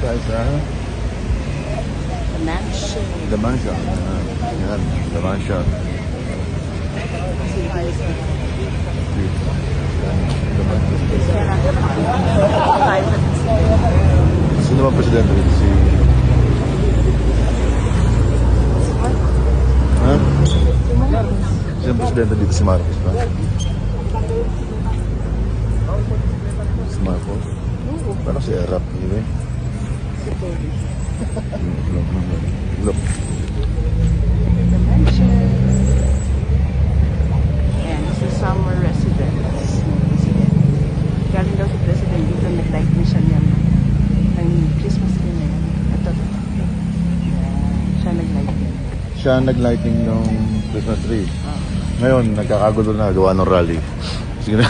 tayo sa Mansion. The Mansion. Yan, The Mansion. Sino bang presidente dito? Si... Ha? Sino ang presidente dito? Si Marcos ba? Si Marcos? Parang si Erap. Yun eh. Look. The mansion. Ayan, sa summer residence. Galing daw si President dito, nag-lighting siya niya ng Christmas tree na yan. Ito. Siya nag-lighting. Siya nag-lighting ng Christmas tree. Oh. Ngayon, nagkakagulo na gawa ng rally. Sige na.